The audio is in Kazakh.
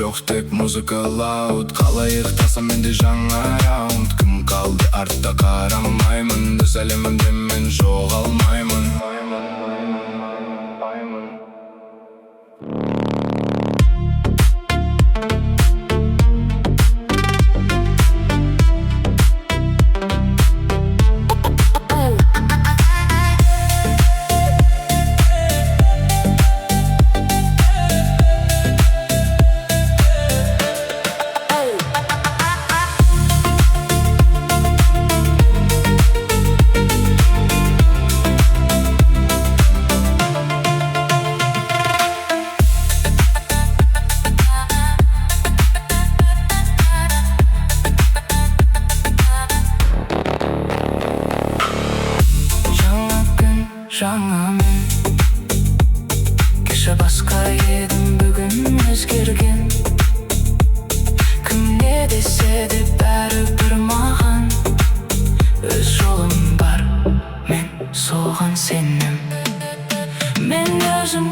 жоқ тек музыка лауд. Қалай ықтасам менде жаңа раунд. Кім қалды артта қарамаймын, өз әлемімде мен жоғалмаймын. Жаңа мен кеше басқа едім, бүгін өзгерген. Кім не десе де бәрібір маған өз жолым бар, мен соған сенем. Мен өзім